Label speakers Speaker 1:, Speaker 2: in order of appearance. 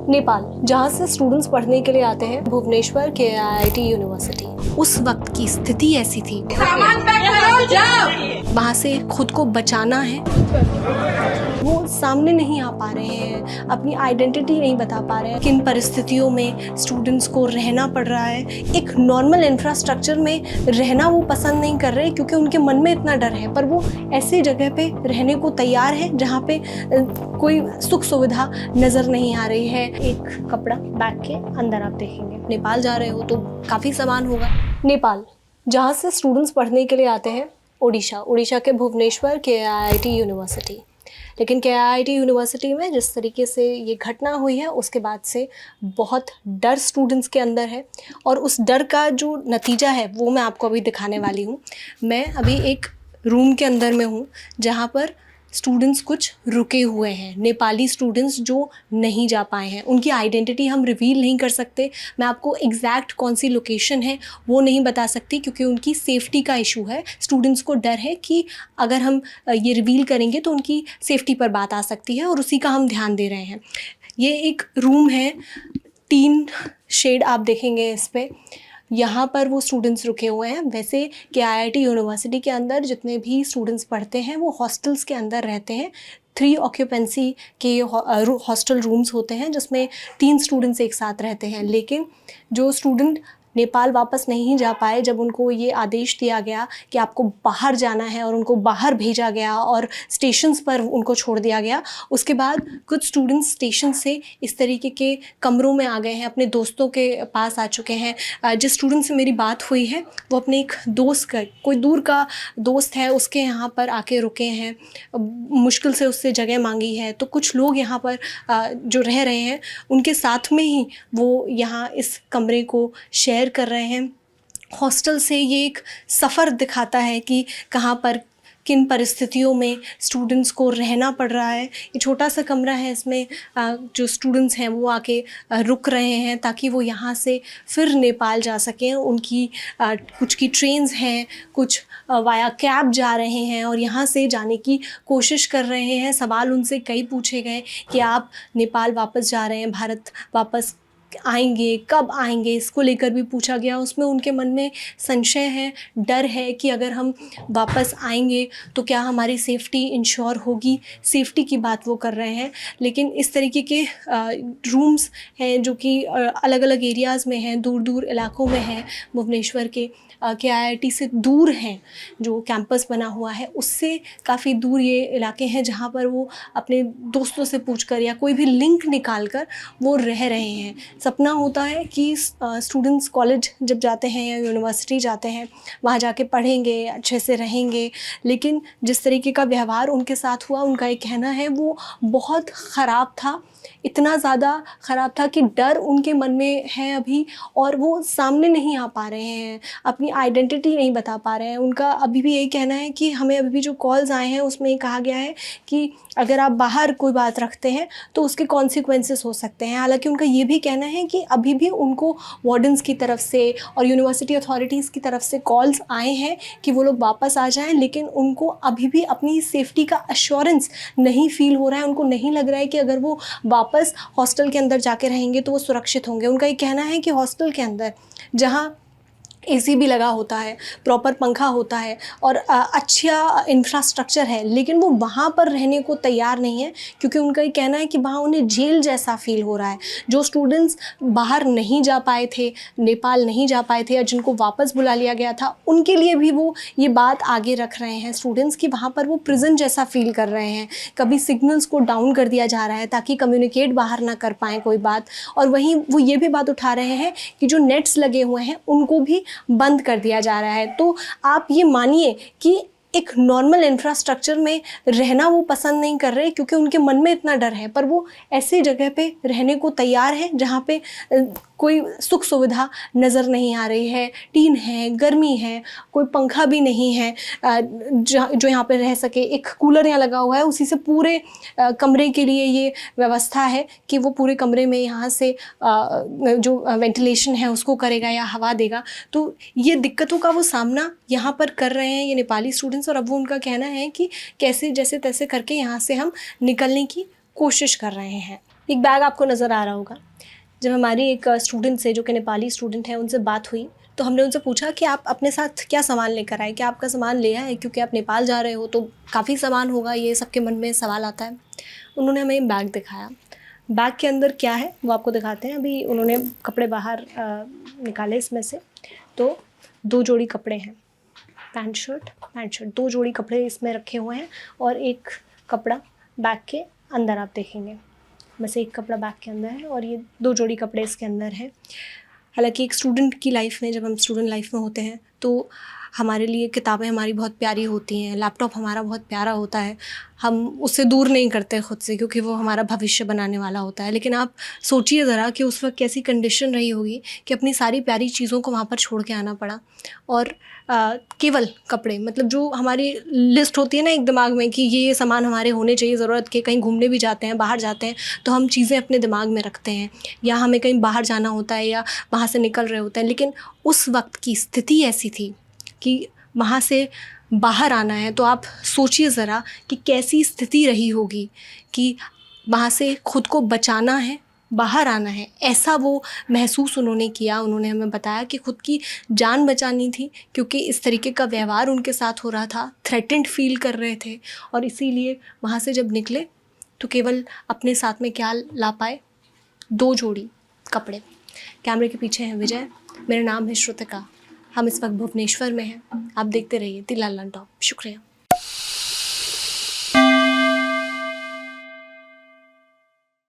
Speaker 1: नेपाल, जहाँ से स्टूडेंट्स पढ़ने के लिए आते हैं, भुवनेश्वर के IIT यूनिवर्सिटी। उस वक्त की स्थिति ऐसी थी,
Speaker 2: सामान पैक करो जाओ।
Speaker 1: वहाँ से खुद को बचाना है, वो सामने नहीं आ पा रहे हैं, अपनी आइडेंटिटी नहीं बता पा रहे हैं। किन परिस्थितियों में स्टूडेंट्स को रहना पड़ रहा है, एक नॉर्मल इंफ्रास्ट्रक्चर में रहना वो पसंद नहीं कर रहे क्योंकि उनके मन में इतना डर है, पर वो ऐसी जगह पे रहने को तैयार है जहाँ पे कोई सुख सुविधा नज़र नहीं आ रही है। एक कपड़ा बैग के अंदर आप देखेंगे। नेपाल जा रहे हो तो काफ़ी सामान होगा। नेपाल, जहाँ से स्टूडेंट्स पढ़ने के लिए आते हैं, उड़ीसा के भुवनेश्वर के IIT यूनिवर्सिटी। लेकिन के IIT यूनिवर्सिटी में जिस तरीके से ये घटना हुई है, उसके बाद से बहुत डर स्टूडेंट्स के अंदर है, और उस डर का जो नतीजा है वो मैं आपको अभी दिखाने वाली हूँ। मैं अभी एक रूम के अंदर में हूँ जहाँ पर स्टूडेंट्स कुछ रुके हुए हैं, नेपाली स्टूडेंट्स जो नहीं जा पाए हैं। उनकी आइडेंटिटी हम रिवील नहीं कर सकते, मैं आपको एग्जैक्ट कौन सी लोकेशन है वो नहीं बता सकती क्योंकि उनकी सेफ़्टी का इशू है। स्टूडेंट्स को डर है कि अगर हम ये रिवील करेंगे तो उनकी सेफ़्टी पर बात आ सकती है, और उसी का हम ध्यान दे रहे हैं। ये एक रूम है, 3 शेड आप देखेंगे इस पर। यहाँ पर वो स्टूडेंट्स रुके हुए हैं। वैसे के IIT यूनिवर्सिटी के अंदर जितने भी स्टूडेंट्स पढ़ते हैं वो हॉस्टल्स के अंदर रहते हैं। 3 ऑक्यूपेंसी के हॉस्टल रूम्स होते हैं जिसमें 3 स्टूडेंट्स एक साथ रहते हैं। लेकिन जो स्टूडेंट नेपाल वापस नहीं जा पाए, जब उनको ये आदेश दिया गया कि आपको बाहर जाना है और उनको बाहर भेजा गया और स्टेशंस पर उनको छोड़ दिया गया, उसके बाद कुछ स्टूडेंट्स स्टेशन से इस तरीके के कमरों में आ गए हैं, अपने दोस्तों के पास आ चुके हैं। जिस स्टूडेंट से मेरी बात हुई है वो अपने एक दोस्त का, कोई दूर का दोस्त है, उसके यहाँ पर आके रुके हैं, मुश्किल से उससे जगह मांगी है। तो कुछ लोग यहाँ पर जो रह रहे हैं उनके साथ में ही वो यहाँ इस कमरे को शेयर कर रहे हैं। हॉस्टल से ये एक सफ़र दिखाता है कि कहाँ पर किन परिस्थितियों में स्टूडेंट्स को रहना पड़ रहा है। ये छोटा सा कमरा है, इसमें जो स्टूडेंट्स हैं वो आके रुक रहे हैं ताकि वो यहाँ से फिर नेपाल जा सकें। उनकी कुछ की ट्रेन्स हैं, कुछ वाया कैब जा रहे हैं और यहाँ से जाने की कोशिश कर रहे हैं। सवाल उनसे कई पूछे गए कि आप नेपाल वापस जा रहे हैं, भारत वापस आएंगे, कब आएंगे, इसको लेकर भी पूछा गया। उसमें उनके मन में संशय है, डर है कि अगर हम वापस आएंगे तो क्या हमारी सेफ़्टी इंश्योर होगी। सेफ़्टी की बात वो कर रहे हैं। लेकिन इस तरीके के रूम्स हैं जो कि अलग अलग एरियाज़ में हैं, दूर दूर इलाकों में हैं। भुवनेश्वर के IIT से दूर हैं, जो कैंपस बना हुआ है उससे काफ़ी दूर ये इलाके हैं जहाँ पर वो अपने दोस्तों से पूछकर या कोई भी लिंक निकाल कर वो रह रहे हैं। सपना होता है कि स्टूडेंट्स कॉलेज जब जाते हैं या यूनिवर्सिटी जाते हैं वहाँ जाके पढ़ेंगे, अच्छे से रहेंगे, लेकिन जिस तरीके का व्यवहार उनके साथ हुआ, उनका एक कहना है वो बहुत ख़राब था। इतना ज़्यादा ख़राब था कि डर उनके मन में है अभी, और वो सामने नहीं आ पा रहे हैं, अपनी आइडेंटिटी नहीं बता पा रहे हैं। उनका अभी भी यही कहना है कि हमें अभी भी जो कॉल्स आए हैं उसमें ये कहा गया है कि अगर आप बाहर कोई बात रखते हैं तो उसके कॉन्सिक्वेंसेस हो सकते हैं। हालांकि उनका ये भी कहना है कि अभी भी उनको वार्डन्स की तरफ से और यूनिवर्सिटी अथॉरिटीज़ की तरफ से कॉल्स आए हैं कि वो लोग वापस आ जाएं, लेकिन उनको अभी भी अपनी सेफ़्टी का एश्योरेंस नहीं फ़ील हो रहा है। उनको नहीं लग रहा है कि अगर वो वापस हॉस्टल के अंदर जाके रहेंगे तो वो सुरक्षित होंगे। उनका ये कहना है कि हॉस्टल के अंदर जहाँ AC भी लगा होता है, प्रॉपर पंखा होता है और अच्छा इंफ्रास्ट्रक्चर है, लेकिन वो वहाँ पर रहने को तैयार नहीं है क्योंकि उनका ये कहना है कि वहाँ उन्हें जेल जैसा फ़ील हो रहा है। जो स्टूडेंट्स बाहर नहीं जा पाए थे, नेपाल नहीं जा पाए थे, या जिनको वापस बुला लिया गया था, उनके लिए भी वो ये बात आगे रख रहे हैं स्टूडेंट्स की वहाँ पर वो प्रिजन जैसा फ़ील कर रहे हैं। कभी सिग्नल्स को डाउन कर दिया जा रहा है ताकि कम्युनिकेट बाहर ना कर पाएँ कोई बात, और वहीं वो ये भी बात उठा रहे हैं कि जो नेट्स लगे हुए हैं उनको भी बंद कर दिया जा रहा है। तो आप ये मानिए कि एक नॉर्मल इंफ्रास्ट्रक्चर में रहना वो पसंद नहीं कर रहे क्योंकि उनके मन में इतना डर है, पर वो ऐसी जगह पे रहने को तैयार है जहाँ पे कोई सुख सुविधा नज़र नहीं आ रही है। टीन है, गर्मी है, कोई पंखा भी नहीं है जो यहाँ पे रह सके। एक कूलर यहाँ लगा हुआ है, उसी से पूरे कमरे के लिए ये व्यवस्था है कि वो पूरे कमरे में यहाँ से जो वेंटिलेशन है उसको करेगा या हवा देगा। तो ये दिक्कतों का वो सामना यहाँ पर कर रहे हैं ये नेपाली स्टूडेंट्स, और अब वो उनका कहना है कि कैसे जैसे तैसे करके यहाँ से हम निकलने की कोशिश कर रहे हैं। एक बैग आपको नज़र आ रहा होगा। जब हमारी एक स्टूडेंट से, जो कि नेपाली स्टूडेंट है, उनसे बात हुई तो हमने उनसे पूछा कि आप अपने साथ क्या सामान लेकर आए, क्या आपका सामान ले आए, क्योंकि आप नेपाल जा रहे हो तो काफ़ी सामान होगा, ये सबके मन में सवाल आता है। उन्होंने हमें बैग दिखाया। बैग के अंदर क्या है वो आपको दिखाते हैं। अभी उन्होंने कपड़े बाहर निकाले इसमें से, तो 2 जोड़ी कपड़े हैं, पैंट शर्ट 2 जोड़ी कपड़े इसमें रखे हुए हैं और एक कपड़ा बैग के अंदर आप देखेंगे। बस एक कपड़ा बैग के अंदर है और ये 2 जोड़ी कपड़े इसके अंदर हैं। हालांकि एक स्टूडेंट की लाइफ में, जब हम स्टूडेंट लाइफ में होते हैं तो हमारे लिए किताबें हमारी बहुत प्यारी होती हैं, लैपटॉप हमारा बहुत प्यारा होता है, हम उससे दूर नहीं करते ख़ुद से, क्योंकि वो हमारा भविष्य बनाने वाला होता है। लेकिन आप सोचिए ज़रा कि उस वक्त कैसी कंडीशन रही होगी कि अपनी सारी प्यारी चीज़ों को वहाँ पर छोड़ के आना पड़ा, और केवल कपड़े, मतलब जो हमारी लिस्ट होती है ना एक दिमाग में कि ये सामान हमारे होने चाहिए ज़रूरत के, कहीं घूमने भी जाते हैं, बाहर जाते हैं तो हम चीज़ें अपने दिमाग में रखते हैं, या हमें कहीं बाहर जाना होता है या वहाँ से निकल रहे होते हैं। लेकिन उस वक्त की स्थिति ऐसी थी कि वहाँ से बाहर आना है, तो आप सोचिए ज़रा कि कैसी स्थिति रही होगी कि वहाँ से ख़ुद को बचाना है, बाहर आना है, ऐसा वो महसूस उन्होंने किया। उन्होंने हमें बताया कि ख़ुद की जान बचानी थी, क्योंकि इस तरीके का व्यवहार उनके साथ हो रहा था, थ्रेटेंड फील कर रहे थे, और इसीलिए वहाँ से जब निकले तो केवल अपने साथ में क्या ला पाए, 2 जोड़ी कपड़े। कैमरे के पीछे हैं विजय, मेरा नाम है श्रुतिका, हम इस वक्त भुवनेश्वर में हैं। आप देखते रहिए दी लाल टॉप। शुक्रिया।